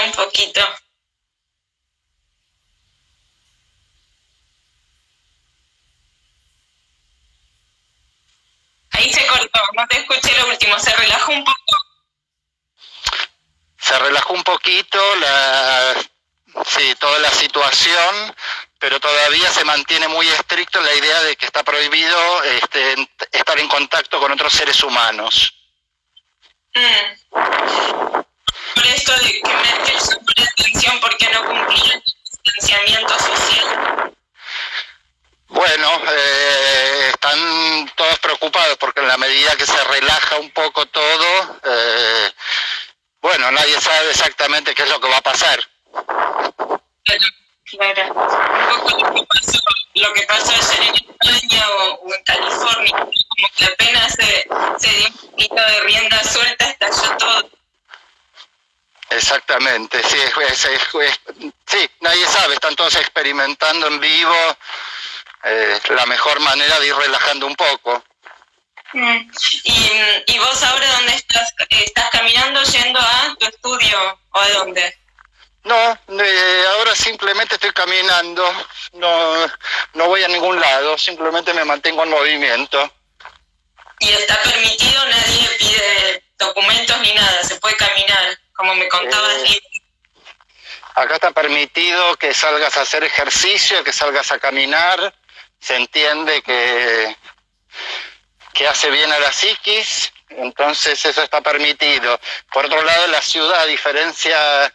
un poquito. Ahí se cortó, no te escuché lo último, se relajó un poco. Se relajó un poquito toda la situación, pero todavía se mantiene muy estricto la idea de que está prohibido estar en contacto con otros seres humanos. Por esto de que Merkel llamó la atención porque no cumplía el distanciamiento social. Bueno, están todos preocupados porque en la medida que se relaja un poco todo, bueno, nadie sabe exactamente qué es lo que va a pasar. Claro. Un poco lo que pasó ayer en España o en California, como que apenas se dio un poquito de rienda suelta, estalló todo. Exactamente, sí, sí, nadie sabe, están todos experimentando en vivo la mejor manera de ir relajando un poco. ¿Y vos ahora dónde estás? ¿Estás caminando yendo a tu estudio o a dónde? No, ahora simplemente estoy caminando, no voy a ningún lado, simplemente me mantengo en movimiento. ¿Y está permitido? Nadie pide documentos ni nada, se puede caminar, como me contabas. Acá está permitido que salgas a hacer ejercicio, que salgas a caminar, se entiende que hace bien a la psiquis, entonces eso está permitido. Por otro lado, la ciudad, a diferencia,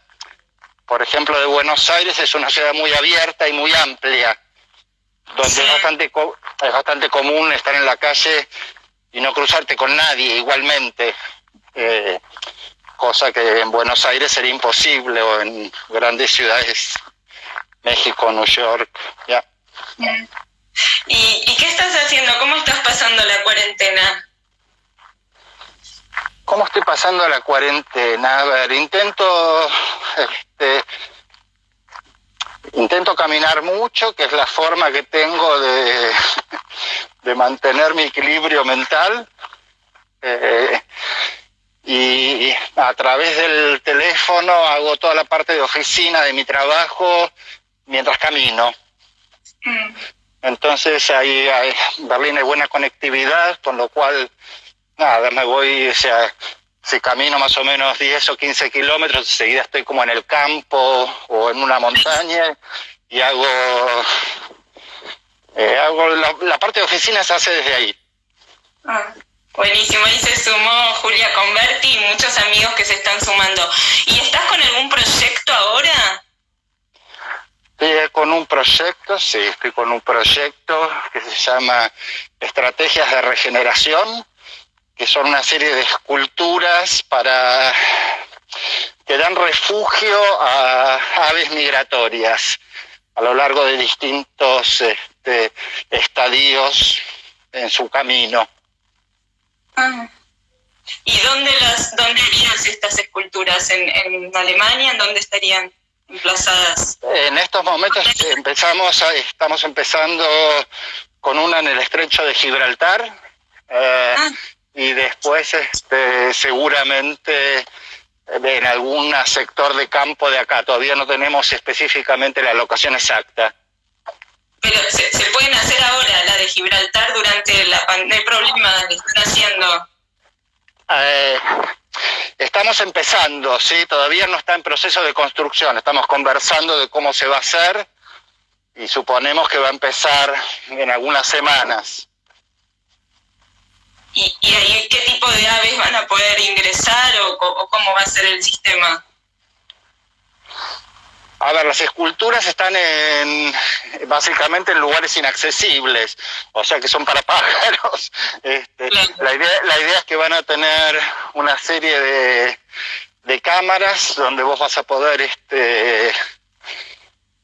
por ejemplo, de Buenos Aires, es una ciudad muy abierta y muy amplia, donde sí, es bastante común estar en la calle y no cruzarte con nadie igualmente, cosa que en Buenos Aires sería imposible, o en grandes ciudades, México, New York, ya. ¿Y qué estás haciendo? ¿Cómo estás pasando la cuarentena? ¿Cómo estoy pasando la cuarentena? A ver, intento caminar mucho, que es la forma que tengo de mantener mi equilibrio mental. Y a través del teléfono hago toda la parte de oficina de mi trabajo mientras camino. Entonces ahí en Berlín hay buena conectividad, con lo cual, nada, me voy, o sea, si camino más o menos 10 o 15 kilómetros, enseguida estoy como en el campo o en una montaña y hago la parte de oficina se hace desde ahí. Buenísimo, ahí se sumó Julia Converti y muchos amigos que se están sumando. ¿Y estás con algún proyecto ahora? Con un proyecto, sí, estoy con un proyecto que se llama Estrategias de Regeneración, que son una serie de esculturas que dan refugio a aves migratorias a lo largo de distintos estadios en su camino. ¿Y dónde harías estas esculturas? ¿En Alemania? ¿En dónde estarían emplazadas? En estos momentos estamos empezando con una en el estrecho de Gibraltar, y después seguramente en algún sector de campo de acá. Todavía no tenemos específicamente la locación exacta. Pero se pueden hacer ahora, la de Gibraltar, durante la pandemia. No hay problema, ¿le están haciendo? Estamos empezando, sí, todavía no está en proceso de construcción, estamos conversando de cómo se va a hacer y suponemos que va a empezar en algunas semanas. ¿Y ahí qué tipo de aves van a poder ingresar o cómo va a ser el sistema? A ver, las esculturas están básicamente en lugares inaccesibles, o sea que son para pájaros. La idea es que van a tener una serie de cámaras donde vos vas a poder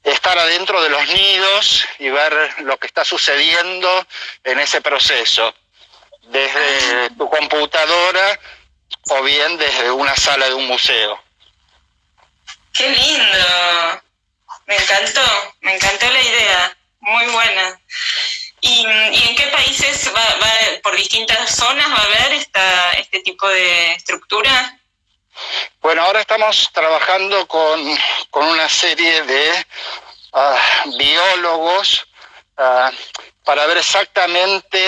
estar adentro de los nidos y ver lo que está sucediendo en ese proceso, desde tu computadora o bien desde una sala de un museo. ¡Qué lindo! Me encantó la idea, muy buena. ¿Y en qué países por distintas zonas va a haber este tipo de estructura? Bueno, ahora estamos trabajando con una serie de biólogos para ver exactamente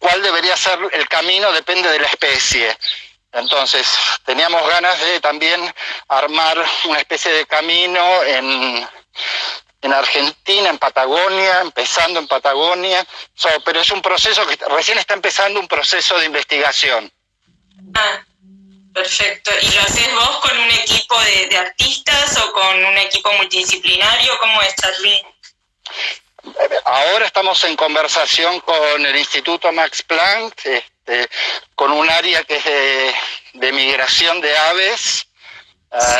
cuál debería ser el camino, depende de la especie. Entonces, teníamos ganas de también armar una especie de camino en Argentina, en Patagonia, empezando en Patagonia, pero es un proceso que recién está empezando, un proceso de investigación. Ah, perfecto. ¿Y lo haces vos con un equipo de artistas o con un equipo multidisciplinario? ¿Cómo es, Charly? Ahora estamos en conversación con el Instituto Max Planck, con un área que es de migración de aves. Sí.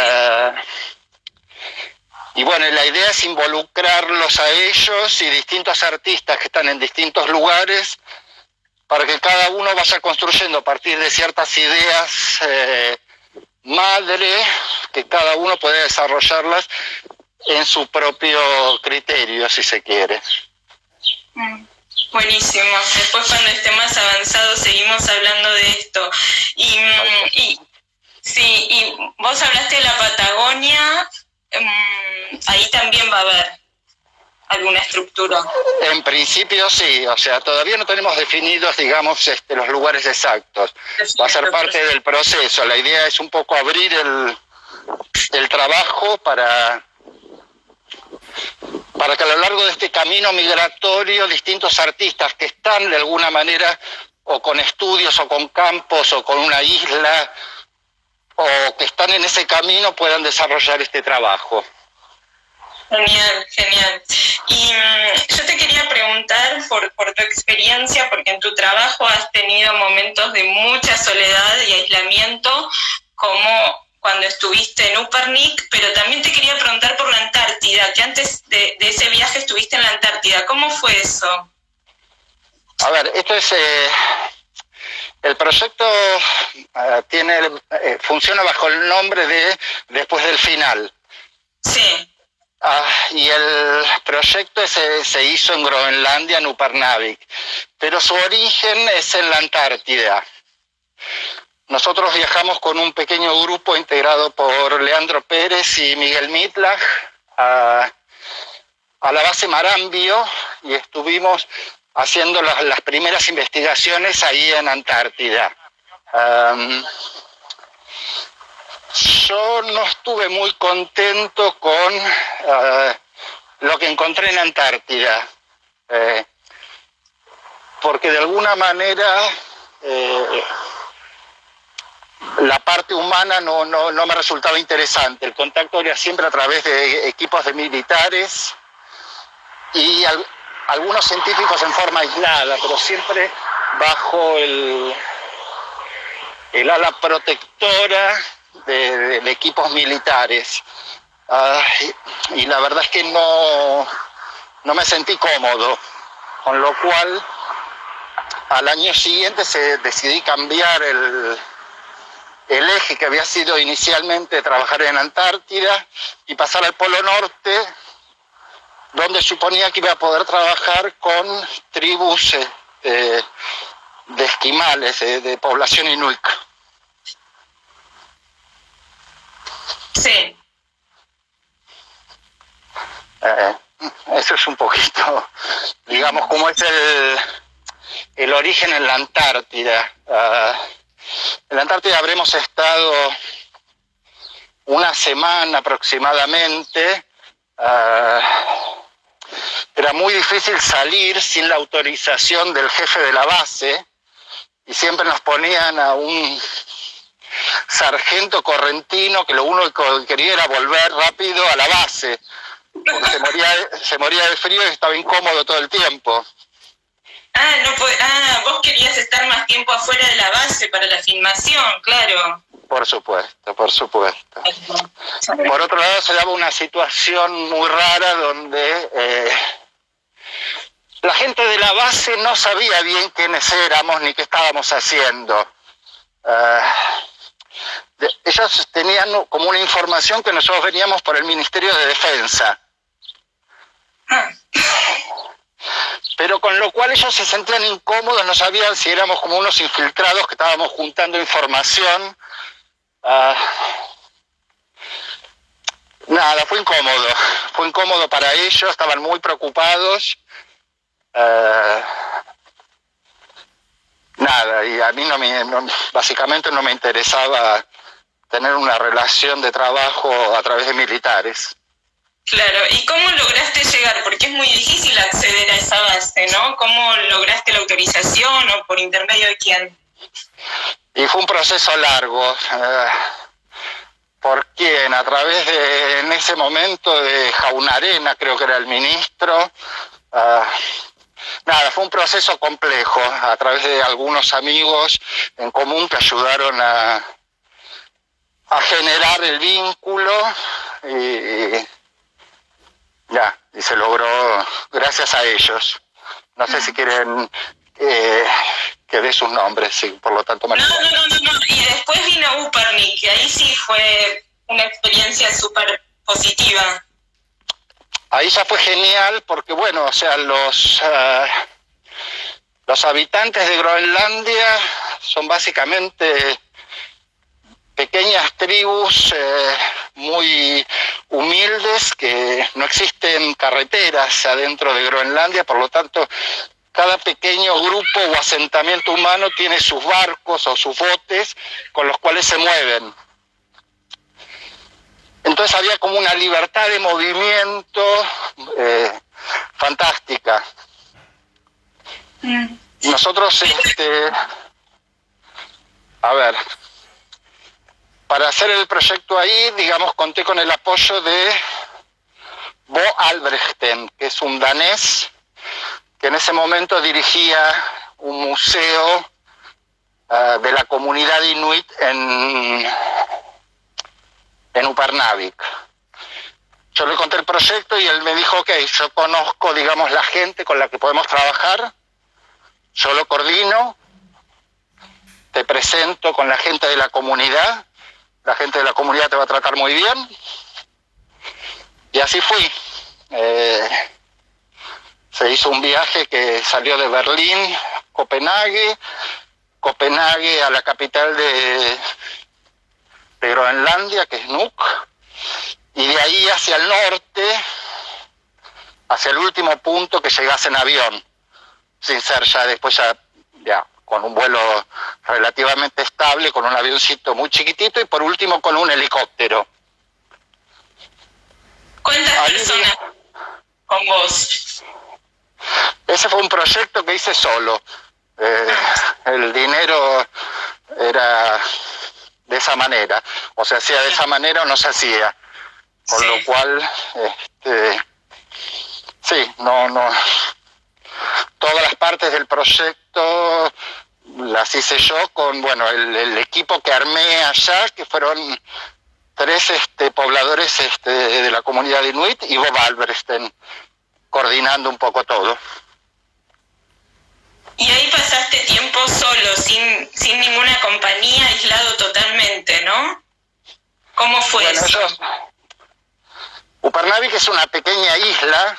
Y bueno, la idea es involucrarlos a ellos y distintos artistas que están en distintos lugares para que cada uno vaya construyendo a partir de ciertas ideas madre, que cada uno puede desarrollarlas en su propio criterio, si se quiere. Buenísimo. Después, cuando esté más avanzado, seguimos hablando de esto. Y vos hablaste de la Patagonia, ahí también va a haber alguna estructura. En principio sí, o sea, todavía no tenemos definidos, digamos, los lugares exactos. Va a ser parte del proceso. La idea es un poco abrir el trabajo para que a lo largo de este camino migratorio distintos artistas que están de alguna manera o con estudios o con campos o con una isla o que están en ese camino puedan desarrollar este trabajo. Genial, genial. Y yo te quería preguntar por tu experiencia, porque en tu trabajo has tenido momentos de mucha soledad y aislamiento, como cuando estuviste en Upernavik, pero también te quería preguntar por la Antártida, que antes de ese viaje estuviste en la Antártida. ¿Cómo fue eso? A ver, esto es... el proyecto funciona bajo el nombre de Después del Final. Sí. Y el proyecto se hizo en Groenlandia, en Upernavik, pero su origen es en la Antártida. Nosotros viajamos con un pequeño grupo integrado por Leandro Pérez y Miguel Mitlach a la base Marambio y estuvimos haciendo las primeras investigaciones ahí en Antártida. Yo no estuve muy contento con lo que encontré en Antártida, porque de alguna manera la parte humana no me resultaba interesante. El contacto era siempre a través de equipos de militares y algunos científicos en forma aislada, pero siempre bajo el ala protectora de equipos militares. Y la verdad es que no me sentí cómodo, con lo cual al año siguiente decidí cambiar el eje que había sido inicialmente trabajar en Antártida y pasar al Polo Norte, donde suponía que iba a poder trabajar con tribus de esquimales, de población inuit. Sí. Eso es un poquito, digamos, cómo es el origen en la Antártida. En la Antártida habremos estado una semana aproximadamente. Era muy difícil salir sin la autorización del jefe de la base y siempre nos ponían a un sargento correntino que lo único que quería era volver rápido a la base, porque se moría de frío y estaba incómodo todo el tiempo. Vos querías estar más tiempo afuera de la base para la filmación, claro. Por supuesto. Por otro lado, se daba una situación muy rara donde la gente de la base no sabía bien quiénes éramos ni qué estábamos haciendo. Ellos tenían como una información que nosotros veníamos por el Ministerio de Defensa. Pero con lo cual ellos se sentían incómodos, no sabían si éramos como unos infiltrados que estábamos juntando información Ah, nada, fue incómodo para ellos, estaban muy preocupados. Nada, y a mí básicamente no me interesaba tener una relación de trabajo a través de militares. Claro, ¿y cómo lograste llegar? Porque es muy difícil acceder a esa base, ¿no? ¿Cómo lograste la autorización o por intermedio de quién? Y fue un proceso largo. ¿Por quién? A través de, en ese momento, de Jaunarena, creo que era el ministro. Nada, fue un proceso complejo, a través de algunos amigos en común que ayudaron a generar el vínculo y se logró gracias a ellos. No sé si quieren que dé sus nombres, sí, por lo tanto... No. Y después vino Uparnik, que ahí sí fue una experiencia súper positiva. Ahí ya fue genial porque, bueno, o sea, los habitantes de Groenlandia son básicamente pequeñas tribus muy humildes, que no existen carreteras adentro de Groenlandia, por lo tanto cada pequeño grupo o asentamiento humano tiene sus barcos o sus botes con los cuales se mueven. Entonces había como una libertad de movimiento fantástica. Nosotros, para hacer el proyecto ahí, digamos, conté con el apoyo de Bo Albrechten, que es un danés que en ese momento dirigía un museo de la comunidad inuit en Upernavik. Yo le conté el proyecto y él me dijo, ok, yo conozco, digamos, la gente con la que podemos trabajar, yo lo coordino, te presento con la gente de la comunidad, la gente de la comunidad te va a tratar muy bien. Y así fui. Se hizo un viaje que salió de Berlín, Copenhague a la capital de Groenlandia, que es Nuuk, y de ahí hacia el norte, hacia el último punto que llegase en avión, sin ser ya con un vuelo relativamente estable, con un avioncito muy chiquitito y por último con un helicóptero. ¿Cuántas personas con vos? Ese fue un proyecto que hice solo. El dinero era de esa manera, o se hacía de esa manera o no se hacía, con lo cual no todas las partes del proyecto las hice yo con el equipo que armé allá, que fueron 3 pobladores de la comunidad inuit y Bob Albrechten coordinando un poco todo. Y ahí pasaste tiempo solo, sin ninguna compañía, aislado totalmente, ¿no? ¿Cómo fue eso? Upernavik es una pequeña isla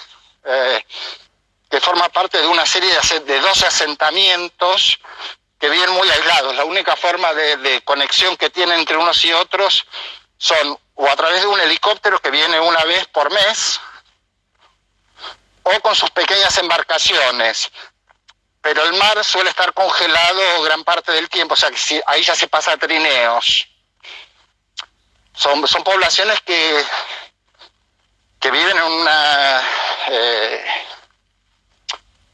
que forma parte de una serie de 12 asentamientos que viven muy aislados. La única forma de conexión que tienen entre unos y otros son o a través de un helicóptero que viene una vez por mes o con sus pequeñas embarcaciones. Pero el mar suele estar congelado gran parte del tiempo, o sea que ahí ya se pasa a trineos. Son poblaciones que viven en una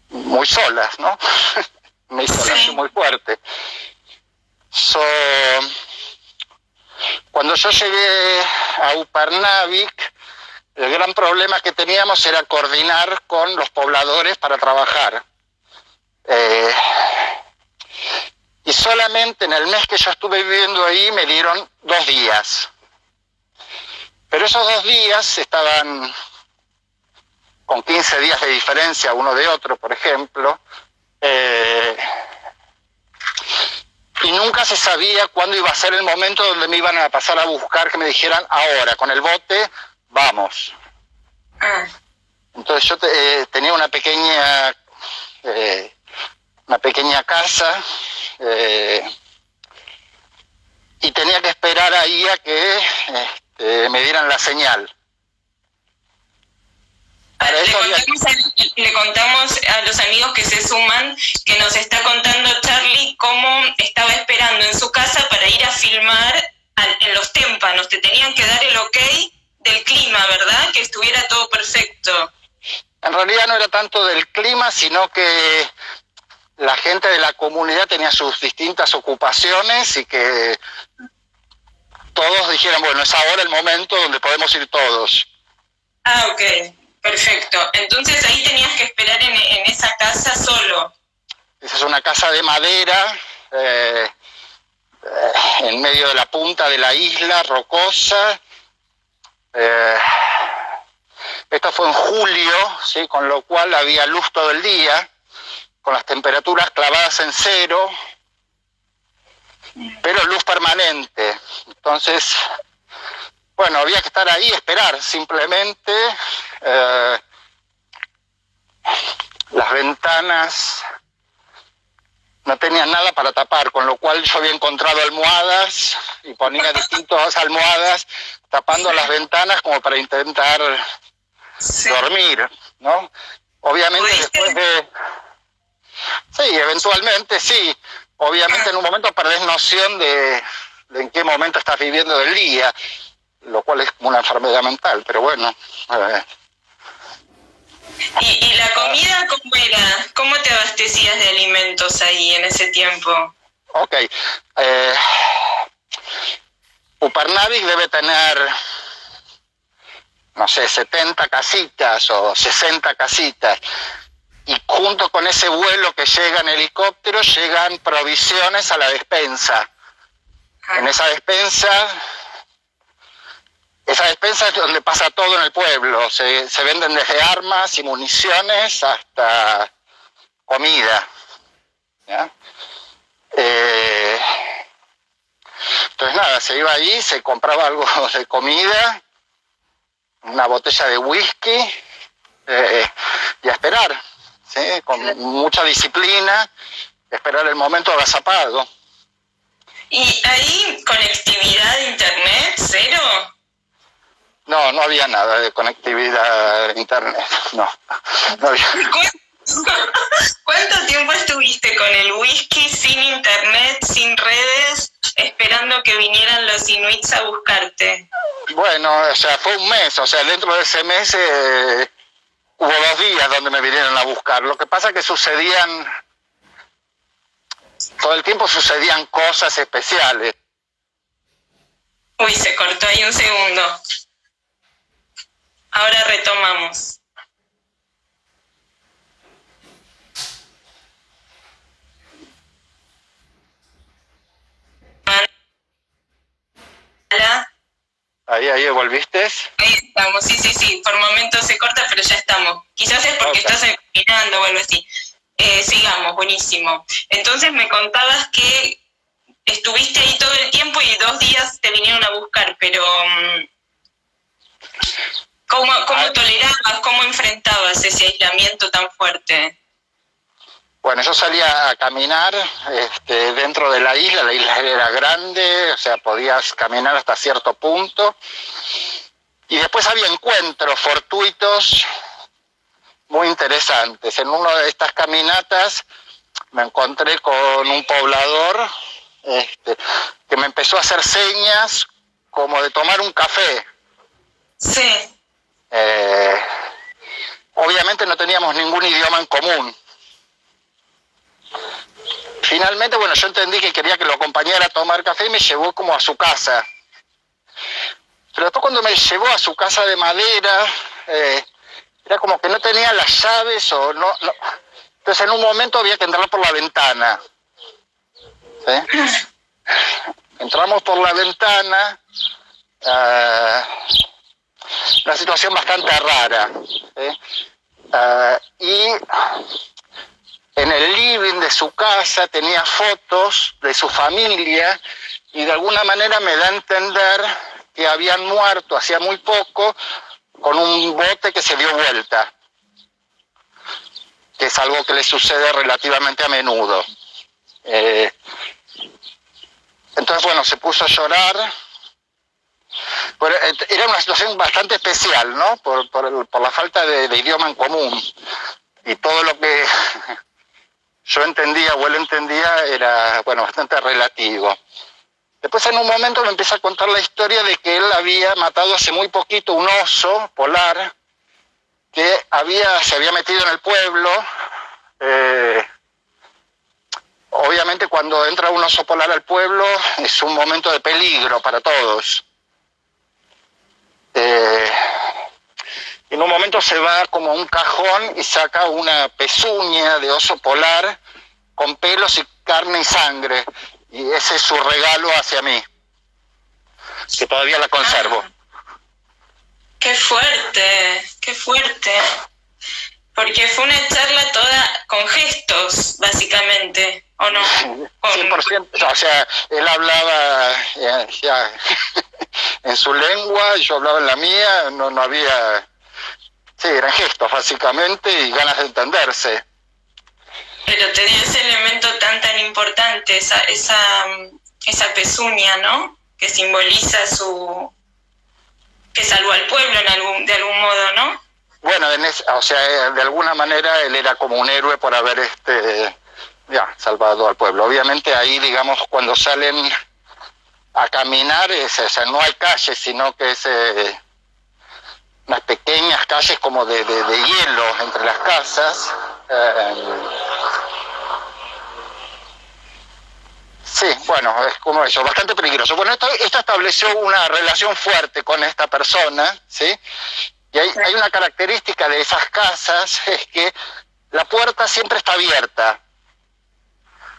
muy solas, ¿no? Una isolación muy fuerte. Cuando yo llegué a Upernavik, el gran problema que teníamos era coordinar con los pobladores para trabajar. Y solamente en el mes que yo estuve viviendo ahí me dieron 2 días. Pero esos 2 días estaban con 15 días de diferencia uno de otro, por ejemplo, y nunca se sabía cuándo iba a ser el momento donde me iban a pasar a buscar, que me dijeran, ahora, con el bote, vamos. Entonces yo tenía una pequeña casa y tenía que esperar ahí a que me dieran la señal. Le contamos a los amigos que se suman que nos está contando Charly cómo estaba esperando en su casa para ir a filmar en los témpanos. Te tenían que dar el ok del clima, ¿verdad? Que estuviera todo perfecto. En realidad no era tanto del clima, sino que la gente de la comunidad tenía sus distintas ocupaciones y que todos dijeran, bueno, es ahora el momento donde podemos ir todos. Ah, ok, perfecto. Entonces ahí tenías que esperar en esa casa solo. Esa es una casa de madera, en medio de la punta de la isla, rocosa. Esto fue en julio, ¿sí? Con lo cual había luz todo el día, con las temperaturas clavadas en 0, pero luz permanente. Entonces, bueno, había que estar ahí, esperar simplemente. Las ventanas no tenían nada para tapar, con lo cual yo había encontrado almohadas y ponía distintas almohadas tapando las ventanas como para intentar dormir, ¿no? Obviamente después de... Sí, eventualmente sí. Obviamente en un momento perdés noción de en qué momento estás viviendo del día, lo cual es como una enfermedad mental, pero bueno. ¿Y la comida cómo era? ¿Cómo te abastecías de alimentos ahí en ese tiempo? Ok. Upernavik debe tener, no sé, 70 casitas o 60 casitas. Y junto con ese vuelo que llega en helicóptero, llegan provisiones a la despensa. En esa despensa es donde pasa todo en el pueblo. Se venden desde armas y municiones hasta comida, ¿ya? Entonces nada, se iba allí, se compraba algo de comida, una botella de whisky, y a esperar, ¿sí? Con mucha disciplina, esperar el momento agazapado. ¿Y ahí conectividad de internet, cero? No, no había nada de conectividad de internet, no había. ¿Cuánto tiempo estuviste con el whisky, sin internet, sin redes, esperando que vinieran los inuits a buscarte? Bueno, o sea, fue un mes, o sea, dentro de ese mes hubo 2 días donde me vinieron a buscar. Lo que pasa es que todo el tiempo sucedían cosas especiales. Uy, se cortó ahí un segundo. Ahora retomamos. Hola. Ahí volviste. Ahí estamos, sí. Por momentos se corta, pero ya estamos. Quizás es porque estás caminando o algo así. Sigamos, buenísimo. Entonces me contabas que estuviste ahí todo el tiempo y 2 días te vinieron a buscar, pero ¿cómo tolerabas, cómo enfrentabas ese aislamiento tan fuerte? Bueno, yo salía a caminar dentro de la isla era grande, o sea, podías caminar hasta cierto punto, y después había encuentros fortuitos muy interesantes. En una de estas caminatas me encontré con un poblador que me empezó a hacer señas como de tomar un café. Sí. Obviamente no teníamos ningún idioma en común. Finalmente, bueno, yo entendí que quería que lo acompañara a tomar café y me llevó como a su casa. Pero después cuando me llevó a su casa de madera, era como que no tenía las llaves o no. Entonces en un momento había que entrar por la ventana. ¿Sí? Entramos por la ventana, una situación bastante rara. ¿Sí? Y en el living de su casa tenía fotos de su familia y de alguna manera me da a entender que habían muerto hacía muy poco con un bote que se dio vuelta, que es algo que le sucede relativamente a menudo. Entonces, bueno, se puso a llorar. Pero era una situación bastante especial, ¿no? Por la falta de idioma en común. Y todo lo que yo entendía o él entendía era, bueno, bastante relativo. Después en un momento me empieza a contar la historia de que él había matado hace muy poquito un oso polar que se había metido en el pueblo. Obviamente cuando entra un oso polar al pueblo es un momento de peligro para todos. En un momento se va como a un cajón y saca una pezuña de oso polar con pelos y carne y sangre. Y ese es su regalo hacia mí, que todavía la conservo. Qué fuerte, qué fuerte. Porque fue una charla toda con gestos, básicamente, ¿o no? 100%, o sea, él hablaba ya, en su lengua, yo hablaba en la mía, no había... Sí, eran gestos, básicamente, y ganas de entenderse. Pero tenía ese elemento tan importante, esa pezuña, ¿no? Que simboliza que salvó al pueblo de algún modo, ¿no? Bueno, o sea, de alguna manera él era como un héroe por haber salvado al pueblo. Obviamente ahí, digamos, cuando salen a caminar, o sea, no hay calles, sino que es unas pequeñas calles como de hielo entre las casas. Sí, bueno, es como eso, bastante peligroso. Bueno, esto estableció una relación fuerte con esta persona, ¿sí? Y hay una característica de esas casas, es que la puerta siempre está abierta.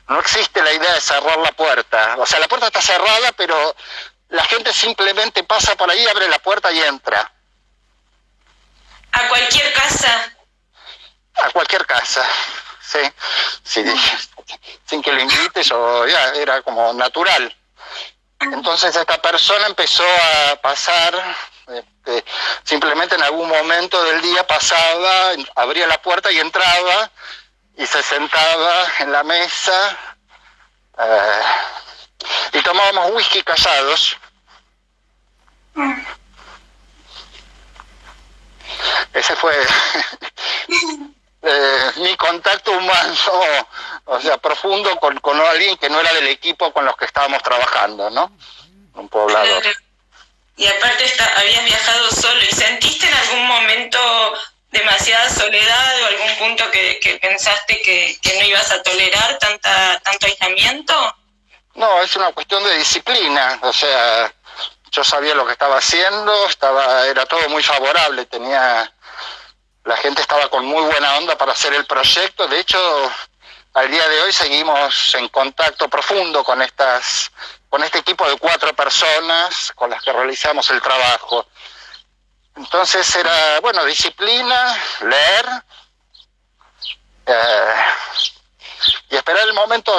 No existe la idea de cerrar la puerta. O sea, la puerta está cerrada, pero la gente simplemente pasa por ahí, abre la puerta y entra. ¿A cualquier casa? A cualquier casa, sí. Sí, sin que lo invites, o ya, era como natural. Entonces esta persona empezó a pasar, simplemente en algún momento del día pasaba, abría la puerta y entraba, y se sentaba en la mesa, y tomábamos whisky callados. Ese fue mi contacto humano, o sea, profundo con alguien que no era del equipo con los que estábamos trabajando, ¿no? Un poblador. Claro. Y aparte habías viajado solo, ¿y sentiste en algún momento demasiada soledad o algún punto que pensaste que no ibas a tolerar tanto aislamiento? No, es una cuestión de disciplina, o sea, yo sabía lo que estaba haciendo, era todo muy favorable, la gente estaba con muy buena onda para hacer el proyecto. De hecho, al día de hoy seguimos en contacto profundo con este equipo de 4 personas con las que realizamos el trabajo. Entonces era, bueno, disciplina, leer y esperar el momento